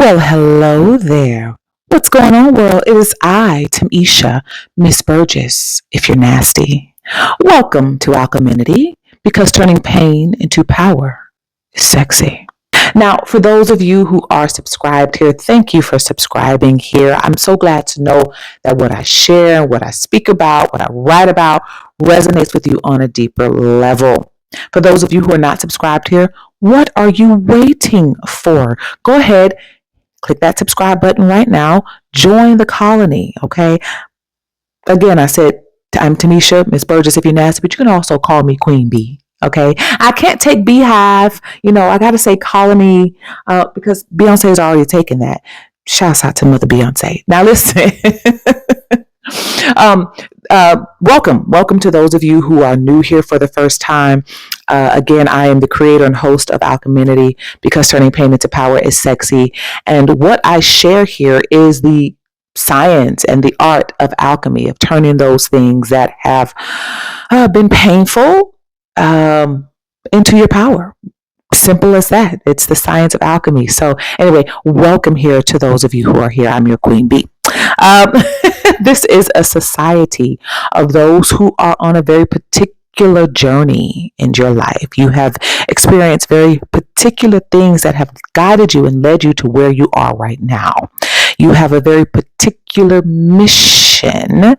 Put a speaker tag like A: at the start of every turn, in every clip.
A: Well, hello there. What's going on, world? It is I, Timmésha, Miss Burgess, if you're nasty. Welcome to Alchemity, because turning pain into power is sexy. Now, for those of you who are subscribed here, thank you for subscribing here. I'm so glad to know that what I share, what I speak about, what I write about resonates with you on a deeper level. For those of you who are not subscribed here, what are you waiting for? Go ahead, click that subscribe button right now. Join the colony, okay? Again, I said I'm Timmésha, Miss Burgess if you're nasty, but you can also call me Queen Bee, okay? I can't take Beehive. I got to say colony because Beyonce's already taken that. Shouts out to Mother Beyonce. Now listen. Welcome to those of you who are new here for the first time. Again, I am the creator and host of Alchemity, because turning pain into power is sexy. And what I share here is the science and the art of alchemy, of turning those things that have been painful into your power. Simple as that. It's the science of alchemy. So anyway, welcome here to those of you who are here. I'm your Queen Bee. This is a society of those who are on a very particular journey in your life. You have experienced very particular things that have guided you and led you to where you are right now. You have a very particular mission.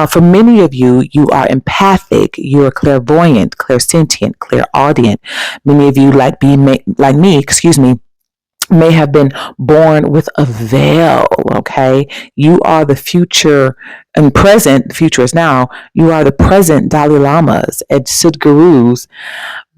A: For many of you, you are empathic, you are clairvoyant, clairsentient, clairaudient. Many of you, like me, may have been born with a veil, okay? You are the future and present, the future is now, you are the present Dalai Lamas and Sadhgurus,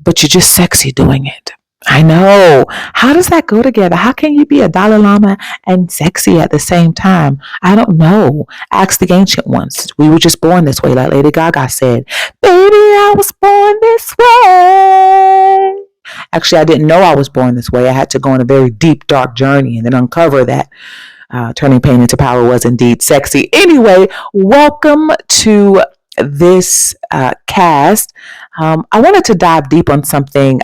A: but you're just sexy doing it. I know. How does that go together? How can you be a Dalai Lama and sexy at the same time? I don't know. Ask the ancient ones. We were just born this way, like Lady Gaga said. Baby, I was born this way. Actually, I didn't know I was born this way. I had to go on a very deep, dark journey and then uncover that turning pain into power was indeed sexy. Anyway, welcome to this cast. I wanted to dive deep on something.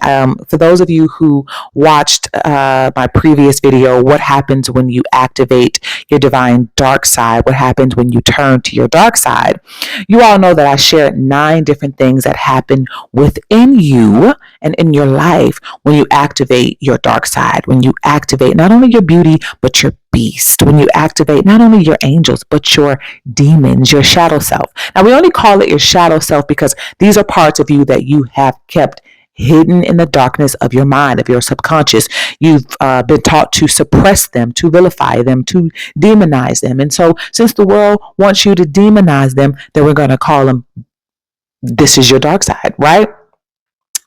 A: For those of you who watched my previous video, what happens when you activate your divine dark side? What happens when you turn to your dark side? You all know that I shared 9 different things that happen within you and in your life when you activate your dark side, when you activate not only your beauty, but your beast, when you activate not only your angels, but your demons, your shadow self. Now, we only call it your shadow self because these are parts of you that you have kept hidden in the darkness of your mind, of your subconscious. You've been taught to suppress them, to vilify them, to demonize them. And so since the world wants you to demonize them, then we're going to call them, this is your dark side, right?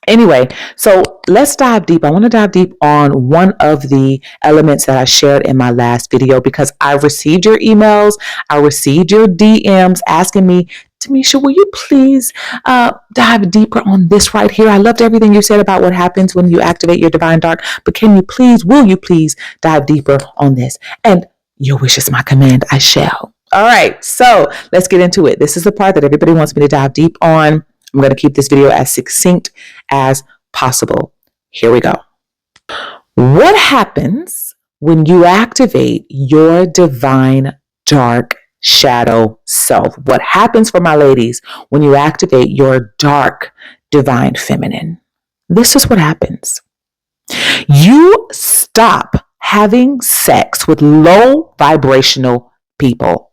A: Anyway, so let's dive deep. I want to dive deep on one of the elements that I shared in my last video, because I received your emails, I received your DMs asking me, Timmésha, will you please dive deeper on this right here? I loved everything you said about what happens when you activate your divine dark, but will you please dive deeper on this? And your wish is my command, I shall. All right, so let's get into it. This is the part that everybody wants me to dive deep on. I'm going to keep this video as succinct as possible. Here we go. What happens when you activate your divine dark shadow self? What happens, for my ladies, when you activate your dark divine feminine? This is what happens. You stop having sex with low vibrational people.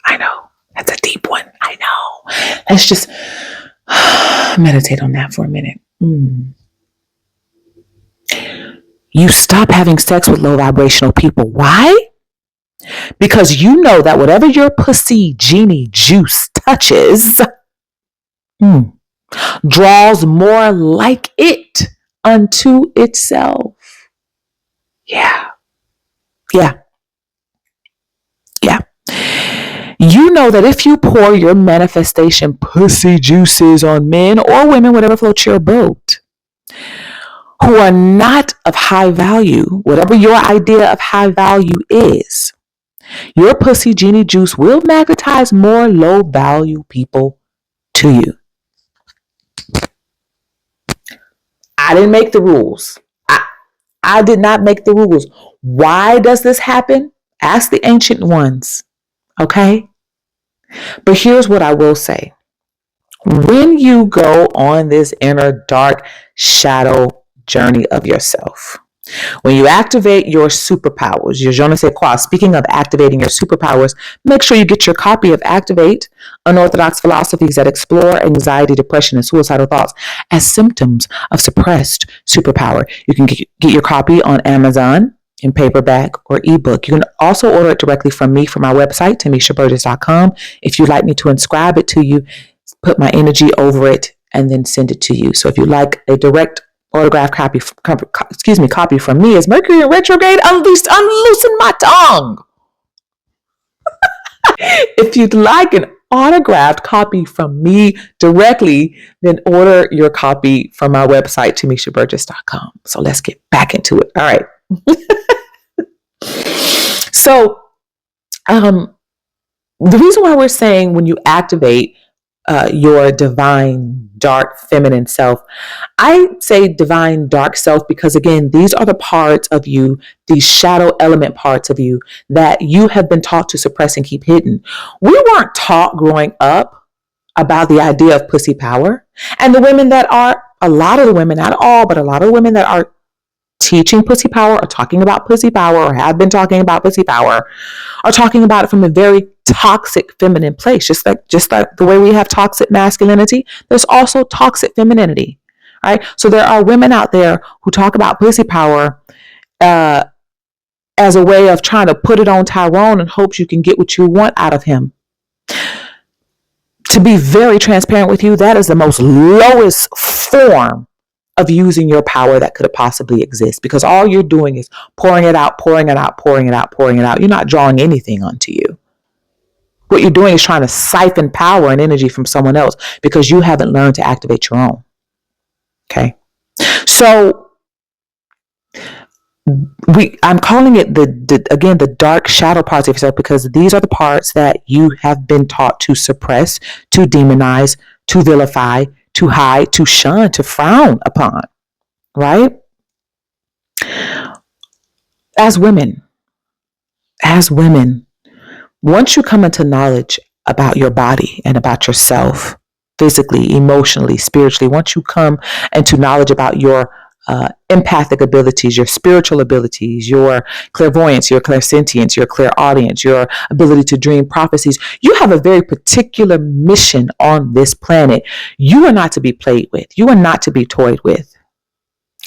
A: I know. That's a deep one. I know. Let's just meditate on that for a minute. You stop having sex with low vibrational people. Why? Because you know that whatever your pussy genie juice touches draws more like it unto itself. Yeah. You know that if you pour your manifestation pussy juices on men or women, whatever floats your boat, who are not of high value, whatever your idea of high value is, your pussy genie juice will magnetize more low value people to you. I didn't make the rules. I did not make the rules. Why does this happen? Ask the ancient ones. Okay? But here's what I will say. When you go on this inner dark shadow journey of yourself, when you activate your superpowers, your je ne sais quoi, speaking of activating your superpowers, make sure you get your copy of Activate, Unorthodox Philosophies that Explore Anxiety, Depression, and Suicidal Thoughts as Symptoms of Suppressed Superpower. You can get your copy on Amazon in paperback or ebook. You can also order it directly from me from my website, timmeshaburgess.com. If you'd like me to inscribe it to you, put my energy over it, and then send it to you. So if you like a direct autograph copy from me, as Mercury in retrograde unloosen my tongue. If you'd like an autographed copy from me directly, then order your copy from my website, timmeshaburgess.com. So let's get back into it. All right. So the reason why we're saying when you activate your divine dark feminine self, I say divine dark self because, again, these are the parts of you, these shadow element parts of you that you have been taught to suppress and keep hidden. We weren't taught growing up about the idea of pussy power. And the women that are, a lot of the women, not all, but a lot of the women that are teaching pussy power or talking about pussy power or have been talking about pussy power are talking about it from a very toxic feminine place. Just like the way we have toxic masculinity, there's also toxic femininity, right? So there are women out there who talk about pussy power as a way of trying to put it on Tyrone in hopes you can get what you want out of him. To be very transparent with you, that is the most lowest form of using your power that could have possibly exist, because all you're doing is pouring it out. You're not drawing anything onto you. What you're doing is trying to siphon power and energy from someone else because you haven't learned to activate your own. Okay. So I'm calling it the dark shadow parts of yourself, because these are the parts that you have been taught to suppress, to demonize, to vilify, to hide, to shun, to frown upon, right? As women, once you come into knowledge about your body and about yourself, physically, emotionally, spiritually, once you come into knowledge about your empathic abilities, your spiritual abilities, your clairvoyance, your clairsentience, your clairaudience, your ability to dream prophecies, you have a very particular mission on this planet. You are not to be played with. You are not to be toyed with.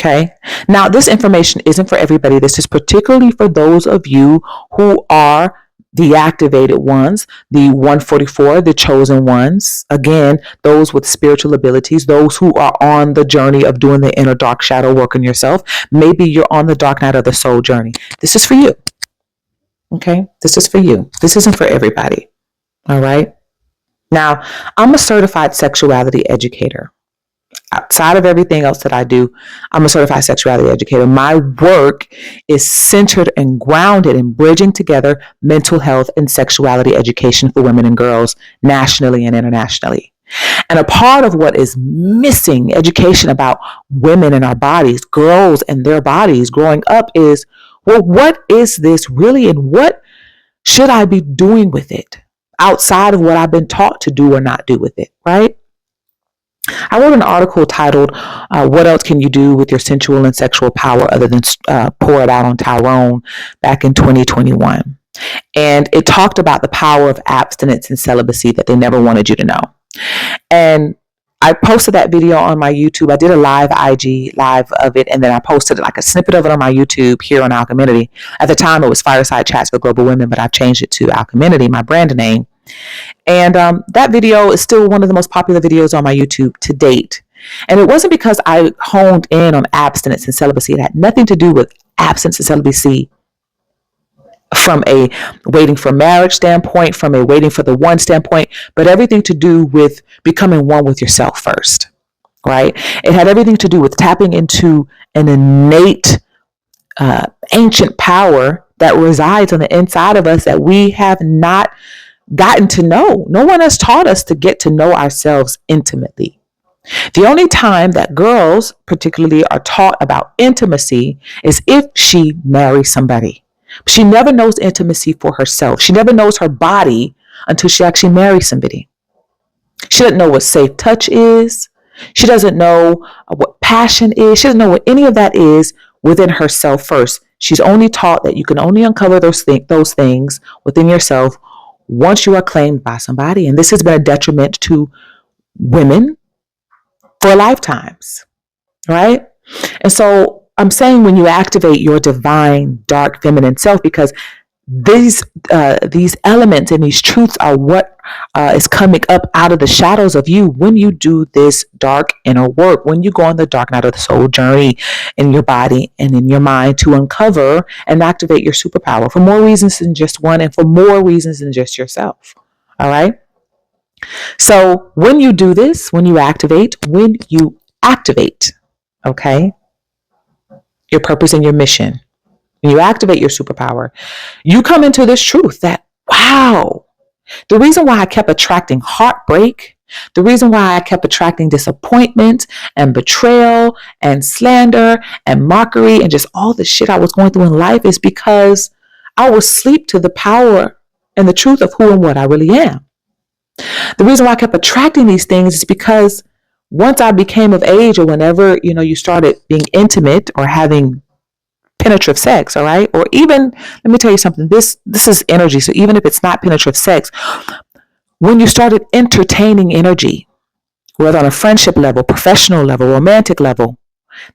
A: Okay. Now, this information isn't for everybody. This is particularly for those of you who are the activated ones, the 144, the chosen ones. Again, those with spiritual abilities, those who are on the journey of doing the inner dark shadow work on yourself. Maybe you're on the dark night of the soul journey. This is for you. Okay. This is for you. This isn't for everybody. All right. Now, I'm a certified sexuality educator. Outside of everything else that I do, I'm a certified sexuality educator. My work is centered and grounded in bridging together mental health and sexuality education for women and girls nationally and internationally. And a part of what is missing, education about women and our bodies, girls and their bodies growing up, is, well, what is this really, and what should I be doing with it outside of what I've been taught to do or not do with it, right? I wrote an article titled, What Else Can You Do with Your Sensual and Sexual Power Other Than Pour It Out on Tyrone, back in 2021. And it talked about the power of abstinence and celibacy that they never wanted you to know. And I posted that video on my YouTube. I did a live IG live of it, and then I posted like a snippet of it on my YouTube here on Alchemity. At the time, it was Fireside Chats for Global Women, but I've changed it to Alchemity, my brand name. And that video is still one of the most popular videos on my YouTube to date. And it wasn't because I honed in on abstinence and celibacy. It had nothing to do with abstinence and celibacy from a waiting for marriage standpoint, from a waiting for the one standpoint, but everything to do with becoming one with yourself first, right? It had everything to do with tapping into an innate ancient power that resides on the inside of us that we have not gotten to know. No one has taught us to get to know ourselves intimately. The only time that girls particularly are taught about intimacy is if she marries somebody. She never knows intimacy for herself. She never knows her body until she actually marries somebody. She doesn't know what safe touch is. She doesn't know what passion is. She doesn't know what any of that is within herself first. She's only taught that you can only uncover those things within yourself once you are claimed by somebody. And this has been a detriment to women for lifetimes, right? And so I'm saying when you activate your divine, dark, feminine self, because these elements and these truths are what is coming up out of the shadows of you when you do this dark inner work, when you go on the dark night of the soul journey in your body and in your mind to uncover and activate your superpower for more reasons than just one and for more reasons than just yourself. All right. So when you do this, when you activate, okay, your purpose and your mission, when you activate your superpower, you come into this truth that, wow, the reason why I kept attracting heartbreak, the reason why I kept attracting disappointment and betrayal and slander and mockery and just all the shit I was going through in life is because I was asleep to the power and the truth of who and what I really am. The reason why I kept attracting these things is because once I became of age, or whenever, you started being intimate or having penetrative sex, all right? Or even, let me tell you something, this is energy. So even if it's not penetrative sex, when you started entertaining energy, whether on a friendship level, professional level, romantic level,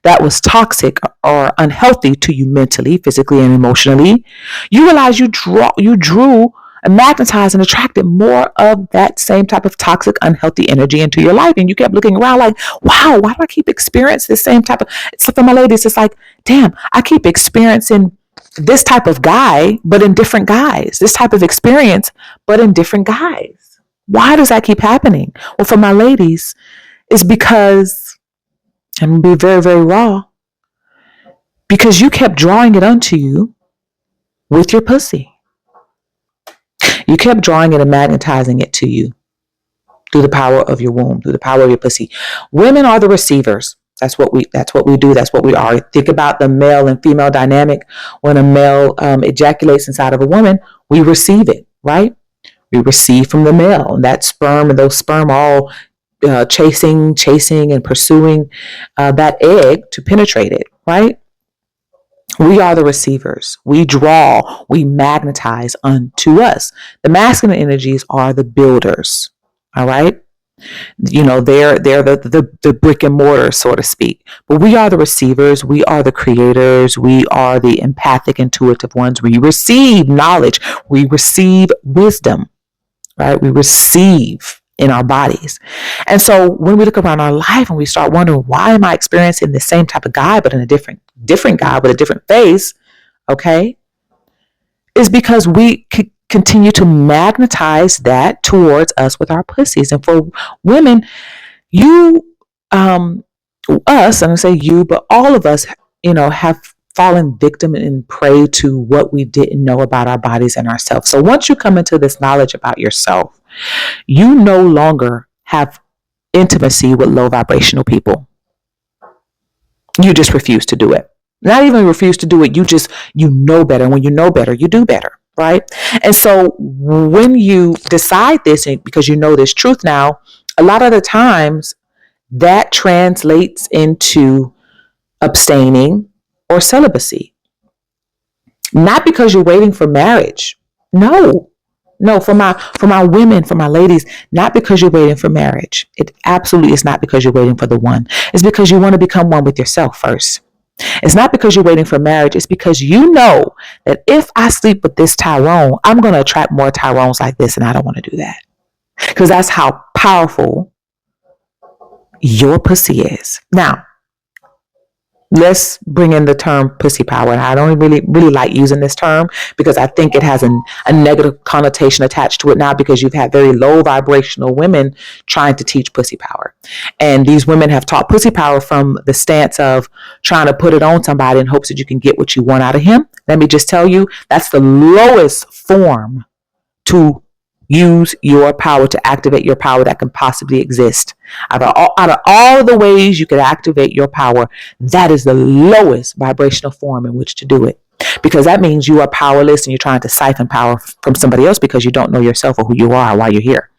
A: that was toxic or unhealthy to you mentally, physically, and emotionally, you realize you drew and magnetized and attracted more of that same type of toxic, unhealthy energy into your life. And you kept looking around like, wow, why do I keep experiencing the same type of, so for my ladies, it's like, damn, I keep experiencing this type of guy, but in different guys, this type of experience, but in different guys. Why does that keep happening? Well, for my ladies, it's because, I'm going to be very, very raw, because you kept drawing it unto you with your pussy. You kept drawing it and magnetizing it to you through the power of your womb, through the power of your pussy. Women are the receivers. That's what we do. That's what we are. Think about the male and female dynamic. When a male ejaculates inside of a woman, we receive it, right? We receive from the male, and that sperm and those sperm all chasing and pursuing that egg to penetrate it, right? We are the receivers. We draw, we magnetize unto us. The masculine energies are the builders. All right. They're the brick and mortar, so to speak. But we are the receivers. We are the creators. We are the empathic, intuitive ones. We receive knowledge. We receive wisdom, right? We receive in our bodies. And so when we look around our life and we start wondering, why am I experiencing the same type of guy, but in a different guy with a different face, okay, is because we continue to magnetize that towards us with our pussies. And for women, us, I'm going to say you, but all of us, have fallen victim and prey to what we didn't know about our bodies and ourselves. So once you come into this knowledge about yourself, you no longer have intimacy with low vibrational people. You just refuse to do it. Not even refuse to do it. You know better. When you know better, you do better, right? And so when you decide this, because you know this truth now, a lot of the times that translates into abstaining or celibacy. Not because you're waiting for marriage. No, for my women, for my ladies, not because you're waiting for marriage. It absolutely is not because you're waiting for the one. It's because you want to become one with yourself first. It's not because you're waiting for marriage. It's because you know that if I sleep with this Tyrone, I'm going to attract more Tyrones like this, and I don't want to do that. Because that's how powerful your pussy is. Now, let's bring in the term pussy power. And I don't really like using this term because I think it has a negative connotation attached to it now, because you've had very low vibrational women trying to teach pussy power. And these women have taught pussy power from the stance of trying to put it on somebody in hopes that you can get what you want out of him. Let me just tell you, that's the lowest form to Use your power to activate your power that can possibly exist. Out of all the ways you could activate your power, that is the lowest vibrational form in which to do it. Because that means you are powerless and you're trying to siphon power from somebody else because you don't know yourself or who you are while you're here.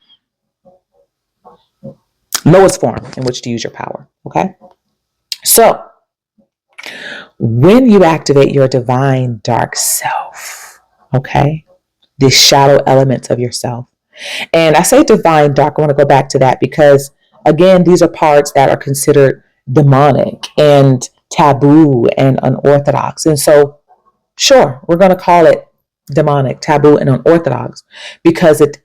A: Lowest form in which to use your power. Okay? So, when you activate your divine dark self, okay, the shadow elements of yourself. And I say divine dark, I want to go back to that because, again, these are parts that are considered demonic and taboo and unorthodox. And so, sure, we're going to call it demonic, taboo, and unorthodox because it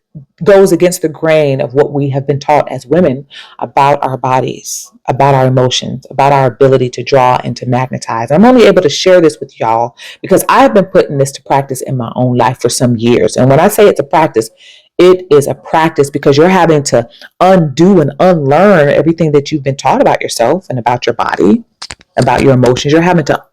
A: goes against the grain of what we have been taught as women about our bodies, about our emotions, about our ability to draw and to magnetize. I'm only able to share this with y'all because I've been putting this to practice in my own life for some years. And when I say it's a practice, it is a practice because you're having to undo and unlearn everything that you've been taught about yourself and about your body, about your emotions. You're having to,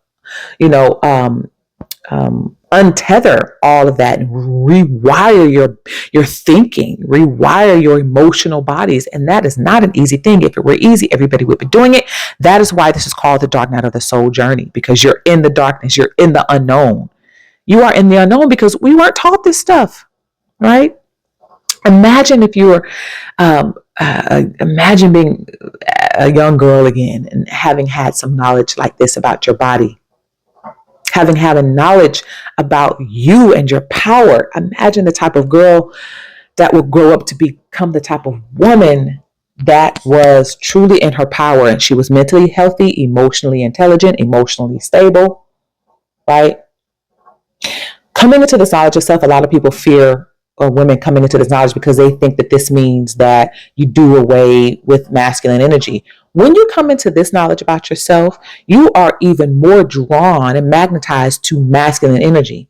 A: untether all of that and rewire your thinking, rewire your emotional bodies. And that is not an easy thing. If it were easy, everybody would be doing it. That is why this is called the dark night of the soul journey, because you're in the darkness. You're in the unknown. You are in the unknown because we weren't taught this stuff, right? Imagine if you were, imagine being a young girl again and having had some knowledge like this about your body. Having knowledge about you and your power. Imagine the type of girl that will grow up to become the type of woman that was truly in her power. And she was mentally healthy, emotionally intelligent, emotionally stable, right? Coming into this knowledge of self, a lot of people fear, or women coming into this knowledge, because they think that this means that you do away with masculine energy. When you come into this knowledge about yourself, you are even more drawn and magnetized to masculine energy.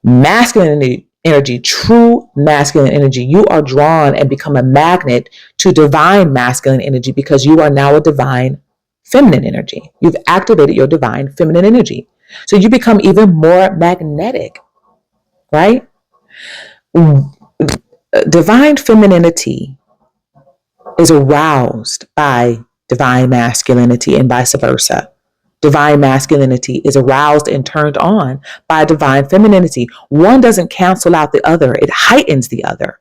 A: Masculine energy, true masculine energy. You are drawn and become a magnet to divine masculine energy because you are now a divine feminine energy. You've activated your divine feminine energy. So you become even more magnetic, right? Divine femininity is aroused by divine masculinity and vice versa. Divine masculinity is aroused and turned on by divine femininity. One doesn't cancel out the other. It heightens the other,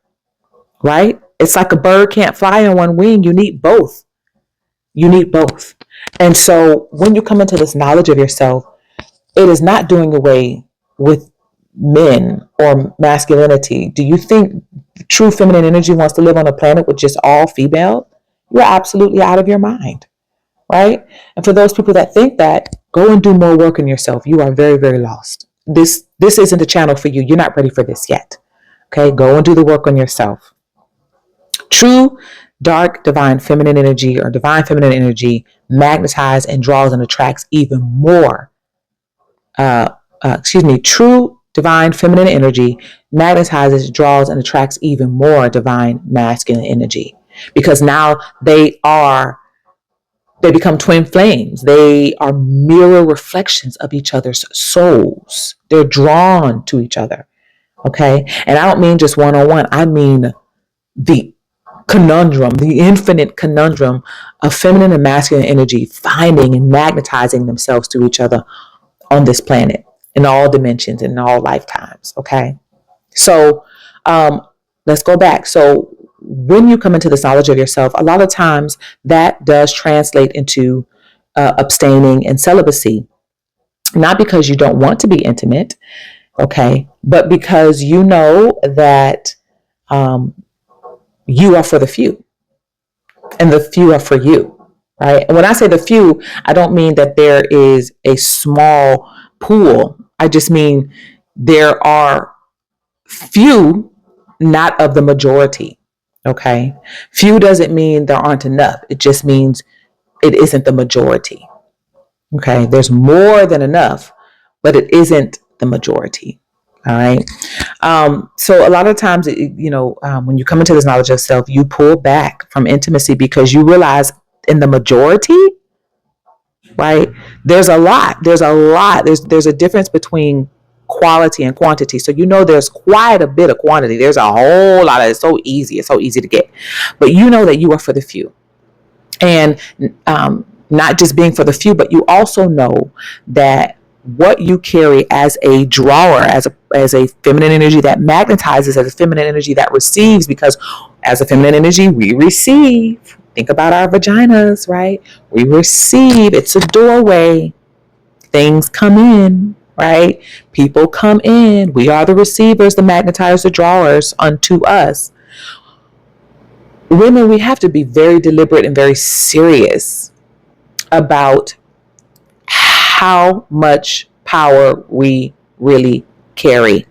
A: right? It's like a bird can't fly on one wing. You need both. You need both. And so when you come into this knowledge of yourself, it is not doing away with men or masculinity. Do you think true feminine energy wants to live on a planet with just all female? You're absolutely out of your mind, right? And for those people that think that, go and do more work on yourself. You are very, very lost. This isn't the channel for you. You're not ready for this yet. Okay, go and do the work on yourself. True dark divine feminine energy or divine feminine energy magnetizes and draws and attracts even more. True divine feminine energy magnetizes, draws, and attracts even more divine masculine energy, because now they become twin flames. They are mirror reflections of each other's souls. They're drawn to each other. Okay. And I don't mean just one-on-one. I mean the conundrum, the infinite conundrum of feminine and masculine energy finding and magnetizing themselves to each other on this planet in all dimensions and in all lifetimes. Okay. So let's go back. So when you come into this knowledge of yourself, a lot of times that does translate into abstaining and celibacy, not because you don't want to be intimate, okay, but because you know that you are for the few and the few are for you, right? And when I say the few, I don't mean that there is a small pool. I just mean there are few, not of the majority. Okay. Few doesn't mean there aren't enough. It just means it isn't the majority. Okay. There's more than enough, but it isn't the majority. All right. So a lot of times, when you come into this knowledge of self, you pull back from intimacy because you realize in the majority, right? There's a lot. There's a difference between quality and quantity. So you know there's quite a bit of quantity. There's a whole lot of it's so easy. It's so easy to get. But you know that you are for the few. And not just being for the few, but you also know that what you carry as a drawer, as a feminine energy that magnetizes, as a feminine energy that receives, because as a feminine energy, we receive. Think about our vaginas, right? We receive. It's a doorway. Things come in, right? People come in. We are the receivers, the magnetizers, the drawers unto us. Women, we have to be very deliberate and very serious about how much power we really carry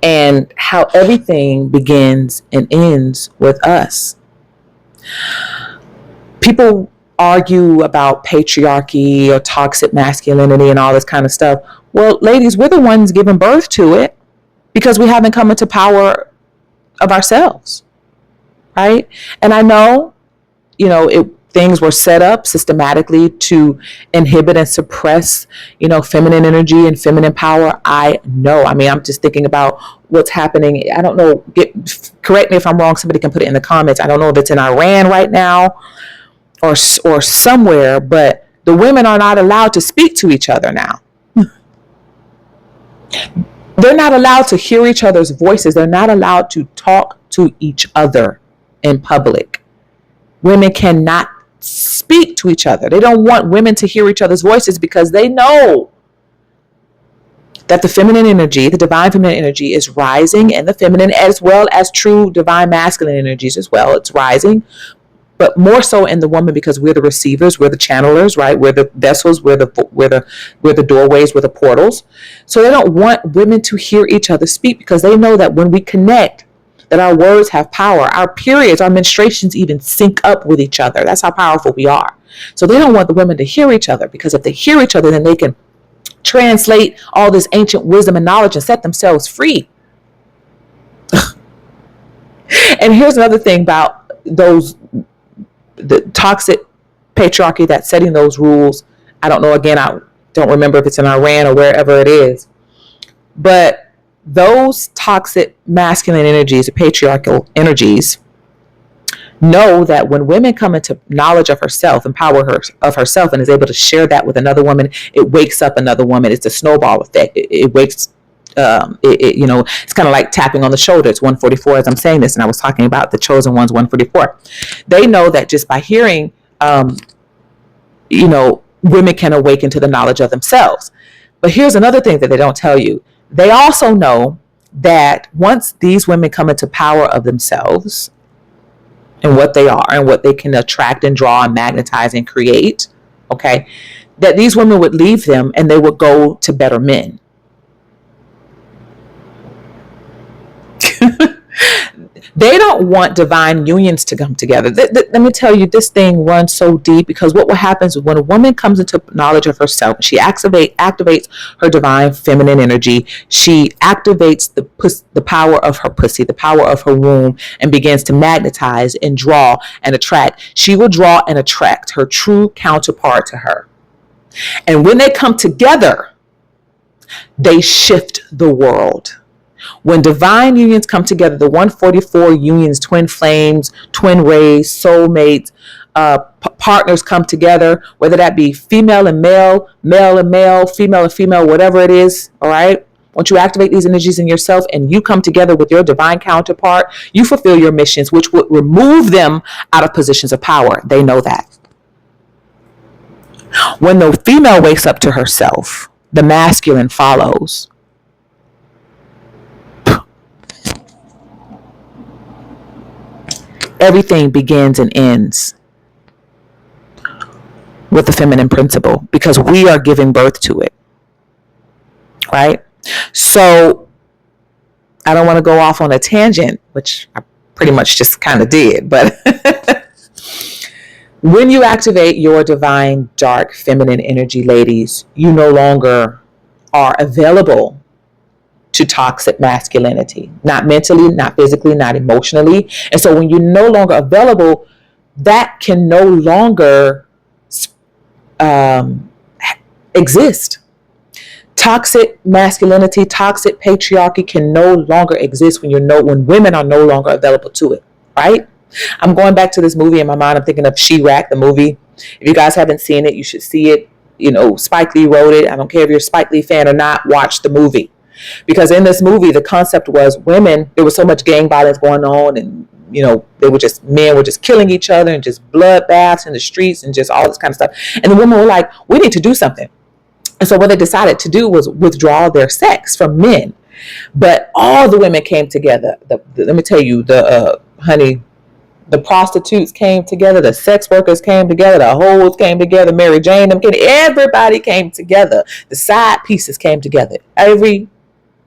A: and how everything begins and ends with us. People argue about patriarchy or toxic masculinity and all this kind of stuff. Well, ladies, we're the ones giving birth to it because we haven't come into power of ourselves, right? And I know, things were set up systematically to inhibit and suppress, feminine energy and feminine power. I know. I mean, I'm just thinking about what's happening. I don't know. Correct me if I'm wrong. Somebody can put it in the comments. I don't know if it's in Iran right now or somewhere, but the women are not allowed to speak to each other now. They're not allowed to hear each other's voices. They're not allowed to talk to each other in public. Women cannot speak to each other. They don't want women to hear each other's voices because they know that the feminine energy, the divine feminine energy, is rising, and the feminine, as well as true divine masculine energies as well. It's rising, but more so in the woman because we're the receivers, we're the channelers, right? We're the vessels, we're the doorways, we're the portals. So they don't want women to hear each other speak because they know that when we connect, that our words have power. Our periods, our menstruations even sync up with each other. That's how powerful we are. So they don't want the women to hear each other because if they hear each other, then they can translate all this ancient wisdom and knowledge and set themselves free. And here's another thing about the toxic patriarchy that's setting those rules. I don't know, again, I don't remember if it's in Iran or wherever it is, but those toxic masculine energies, the patriarchal energies, know that when women come into knowledge of herself, empower her of herself, and is able to share that with another woman, it wakes up another woman. It's a snowball effect. It wakes. It's kind of like tapping on the shoulder. It's 144 as I'm saying this, and I was talking about the chosen ones, 144. They know that just by hearing, women can awaken to the knowledge of themselves. But here's another thing that they don't tell you. They also know that once these women come into power of themselves and what they are and what they can attract and draw and magnetize and create, okay, that these women would leave them and they would go to better men. They don't want divine unions to come together. Let me tell you, this thing runs so deep because what happens when a woman comes into knowledge of herself, she activates her divine feminine energy. She activates the power of her pussy, the power of her womb, and begins to magnetize and draw and attract. She will draw and attract her true counterpart to her. And when they come together, they shift the world. When divine unions come together, the 144 unions, twin flames, twin rays, soulmates, partners come together, whether that be female and male, male and male, female and female, whatever it is, all right? Once you activate these energies in yourself and you come together with your divine counterpart, you fulfill your missions, which would remove them out of positions of power. They know that. When the female wakes up to herself, the masculine follows. Everything begins and ends with the feminine principle because we are giving birth to it, right? So I don't want to go off on a tangent, which I pretty much just kind of did, but when you activate your divine dark feminine energy, ladies, you no longer are available to toxic masculinity, not mentally, not physically, not emotionally. And so when you're no longer available, that can no longer exist. Toxic masculinity, toxic patriarchy can no longer exist when women are no longer available to it, right? I'm going back to this movie in my mind. I'm thinking of She-Ra, the movie. If you guys haven't seen it, you should see it. Spike Lee wrote it. I don't care if you're a Spike Lee fan or not, watch the movie. Because in this movie, the concept was women, there was so much gang violence going on, and men were just killing each other and just bloodbaths in the streets and just all this kind of stuff. And the women were like, we need to do something. And so what they decided to do was withdraw their sex from men. But all the women came together. Let me tell you, the prostitutes came together, the sex workers came together, the hoes came together, Mary Jane, everybody came together. The side pieces came together. Every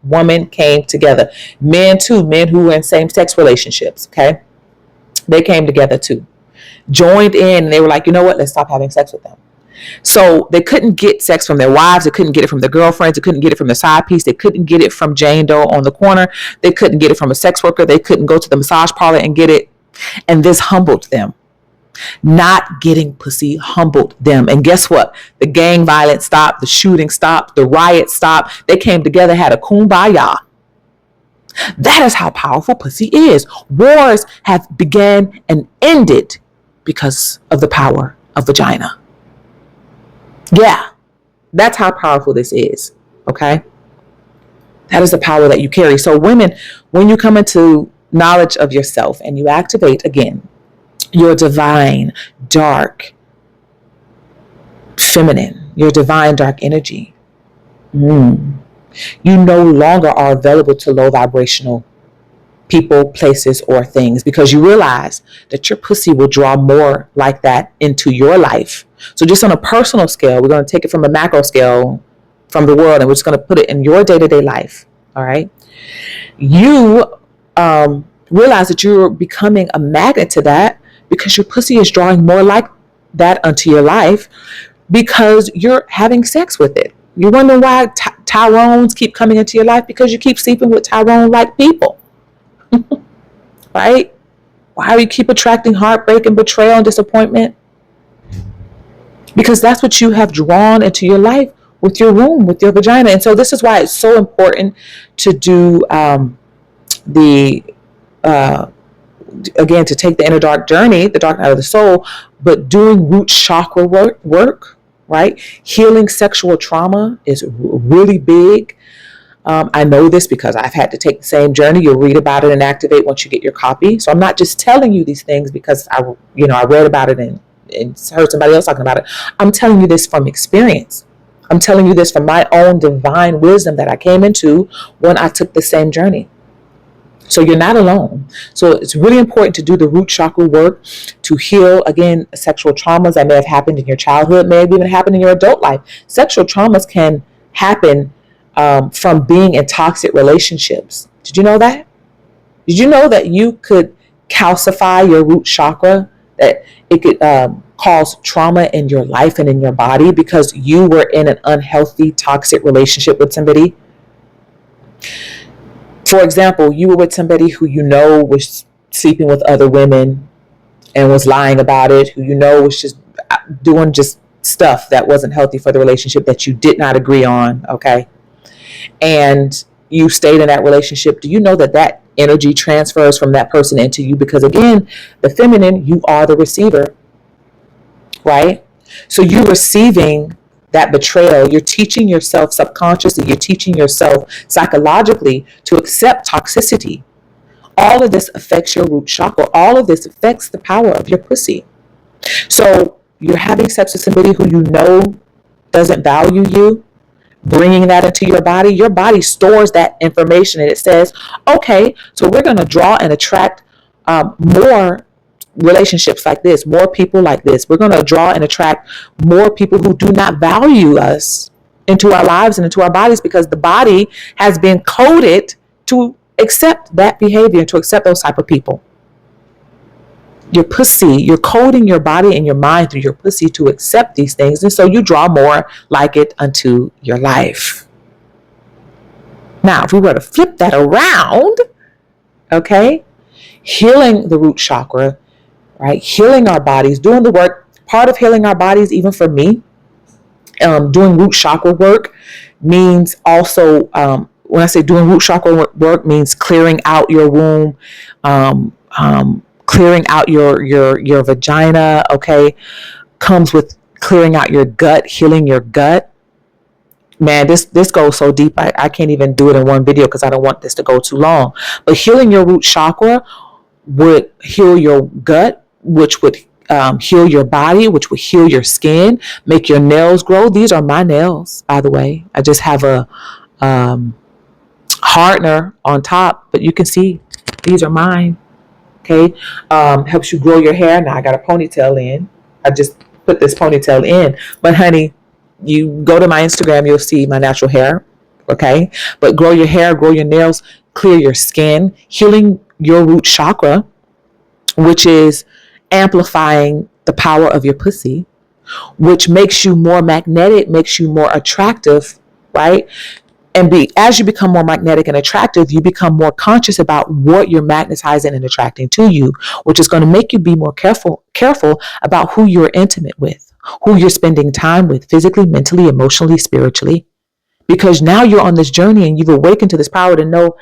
A: woman came together. Men too, men who were in same-sex relationships, okay? They came together too. Joined in, and they were like, you know what? Let's stop having sex with them. So they couldn't get sex from their wives. They couldn't get it from their girlfriends. They couldn't get it from their side piece. They couldn't get it from Jane Doe on the corner. They couldn't get it from a sex worker. They couldn't go to the massage parlor and get it. And this humbled them. Not getting pussy humbled them. And guess what? The gang violence stopped. The shooting stopped. The riots stopped. They came together, had a kumbaya. That is how powerful pussy is. Wars have began and ended because of the power of vagina. Yeah, that's how powerful this is, okay? That is the power that you carry. So women, when you come into knowledge of yourself and you activate, again, your divine, dark, feminine, your divine, dark energy, you no longer are available to low vibrational people, places, or things, because you realize that your pussy will draw more like that into your life. So just on a personal scale, we're going to take it from a macro scale from the world, and we're just going to put it in your day-to-day life. All right. You realize that you're becoming a magnet to that because your pussy is drawing more like that onto your life because you're having sex with it. You're wondering why Tyrones keep coming into your life, because you keep sleeping with Tyrone-like people. Right? Why do you keep attracting heartbreak and betrayal and disappointment? Because that's what you have drawn into your life with your womb, with your vagina. And so this is why it's so important to do again, to take the inner dark journey, the dark night of the soul, but doing root chakra work, right? Healing sexual trauma is really big. I know this because I've had to take the same journey. You'll read about it and activate once you get your copy. So I'm not just telling you these things because I read about it and heard somebody else talking about it. I'm telling you this from experience. I'm telling you this from my own divine wisdom that I came into when I took the same journey. So you're not alone. So it's really important to do the root chakra work to heal, again, sexual traumas that may have happened in your childhood, may have even happened in your adult life. Sexual traumas can happen from being in toxic relationships. Did you know that? Did you know that you could calcify your root chakra, that it could cause trauma in your life and in your body because you were in an unhealthy, toxic relationship with somebody? For example, you were with somebody who was sleeping with other women and was lying about it, who was just doing just stuff that wasn't healthy for the relationship that you did not agree on, okay? And you stayed in that relationship. Do you know that energy transfers from that person into you? Because again, the feminine, you are the receiver, right? So you're receiving that betrayal. You're teaching yourself subconsciously, you're teaching yourself psychologically to accept toxicity. All of this affects your root chakra. All of this affects the power of your pussy. So you're having sex with somebody who doesn't value you, bringing that into your body stores that information, and it says, okay, so we're going to draw and attract more relationships like this, more people like this. We're going to draw and attract more people who do not value us into our lives and into our bodies, because the body has been coded to accept that behavior, to accept those type of people. Your pussy, you're coding your body and your mind through your pussy to accept these things. And so you draw more like it unto your life. Now, if we were to flip that around, okay, healing the root chakra, right? Healing our bodies, doing the work. Part of healing our bodies, even for me, doing root chakra work, means also, when I say doing root chakra work, means clearing out your womb, clearing out your vagina. Okay, comes with clearing out your gut, healing your gut. Man, this goes so deep. I can't even do it in one video because I don't want this to go too long. But healing your root chakra would heal your gut, which would heal your body, which would heal your skin, make your nails grow. These are my nails, by the way. I just have a hardener on top, but you can see these are mine. Okay, helps you grow your hair. Now I got a ponytail in. I just put this ponytail in, but honey, you go to my Instagram, you'll see my natural hair. Okay, but grow your hair, grow your nails, clear your skin, healing your root chakra, which is amplifying the power of your pussy, which makes you more magnetic, makes you more attractive, right? And as you become more magnetic and attractive, you become more conscious about what you're magnetizing and attracting to you, which is going to make you be more careful about who you're intimate with, who you're spending time with, physically, mentally, emotionally, spiritually. Because now you're on this journey and you've awakened to this power to know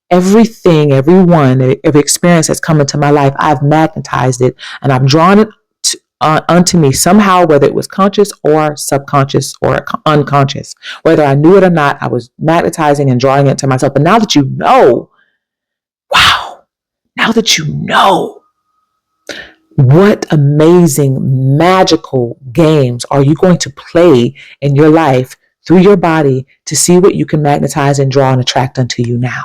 A: everything, everyone, every experience that's come into my life, I've magnetized it and I've drawn it unto me somehow, whether it was conscious or subconscious or unconscious. Whether I knew it or not, I was magnetizing and drawing it to myself. But now that you know, wow, now that you know, what amazing, magical games are you going to play in your life through your body to see what you can magnetize and draw and attract unto you now?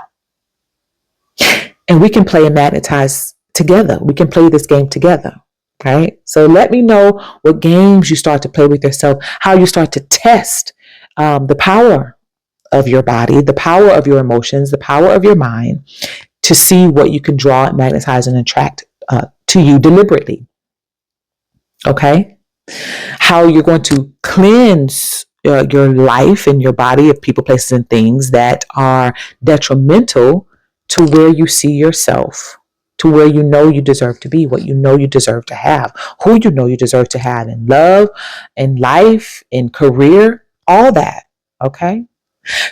A: And we can play and magnetize together. We can play this game together. Right? So let me know what games you start to play with yourself, how you start to test the power of your body, the power of your emotions, the power of your mind to see what you can draw and magnetize and attract to you deliberately. Okay? How you're going to cleanse your life and your body of people, places, and things that are detrimental to where you see yourself, to where you know you deserve to be, what you know you deserve to have, who you know you deserve to have in love, in life, in career, all that. Okay?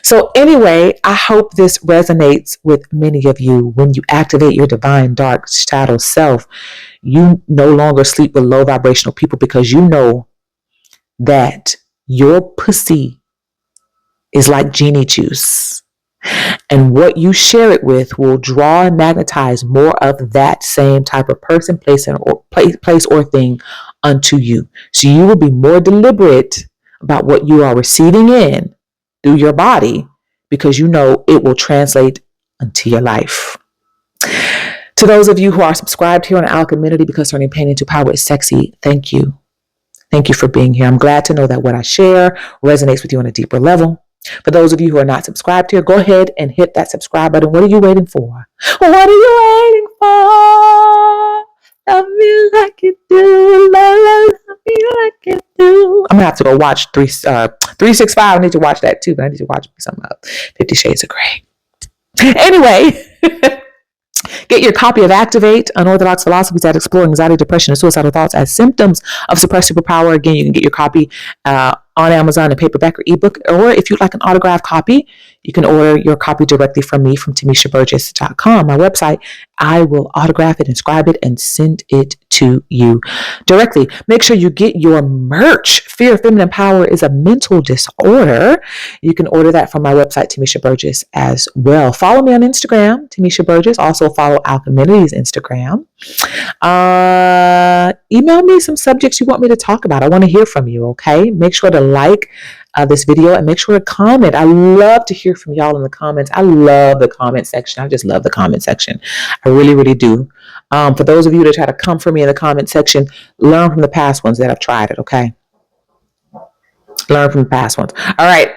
A: So anyway, I hope this resonates with many of you. When you activate your divine dark shadow self, you no longer sleep with low vibrational people because you know that your pussy is like genie juice. And what you share it with will draw and magnetize more of that same type of person, place, or thing unto you. So you will be more deliberate about what you are receiving in through your body because you know it will translate into your life. To those of you who are subscribed here on Our Community because turning pain into power is sexy, thank you. Thank you for being here. I'm glad to know that what I share resonates with you on a deeper level. For those of you who are not subscribed here, go ahead and hit that subscribe button. What are you waiting for? What are you waiting for? Love me like you do. Love me like you do. I'm going to have to go watch 365. I need to watch that too, but I need to watch something up. 50 Shades of Grey. Anyway. Get your copy of Activate, Unorthodox Philosophies that Explore Anxiety, Depression, and Suicidal Thoughts as Symptoms of Suppressed Superpower. Again, you can get your copy on Amazon in paperback or ebook, or if you'd like an autographed copy, you can order your copy directly from me from TimméshaBurgess.com, my website. I will autograph it, inscribe it, and send it to you directly. Make sure you get your merch. Fear of Feminine Power is a mental disorder. You can order that from my website, Timmésha Burgess, as well. Follow me on Instagram, Timmésha Burgess. Also follow Our Community's Instagram. Email me some subjects you want me to talk about. I want to hear from you, okay? Make sure to like this video and make sure to comment. I love to hear from y'all in the comments. I love the comment section. I just love the comment section. I really, really do. For those of you that try to come for me in the comment section, learn from the past ones that have tried it, okay? Learn from the past ones. All right.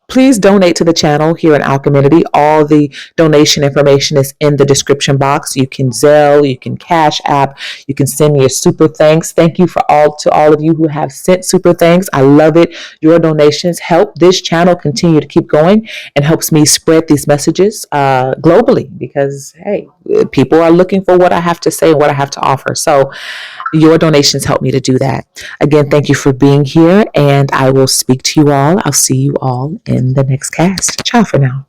A: Please donate to the channel here in our community. All the donation information is in the description box. You can Zelle, you can Cash App, you can send me a super thanks. Thank you to all of you who have sent super thanks. I love it. Your donations help this channel continue to keep going and helps me spread these messages globally because, hey, people are looking for what I have to say, what I have to offer. So your donations help me to do that. Again, thank you for being here, and I will speak to you all. I'll see you all in the next cast. Ciao for now.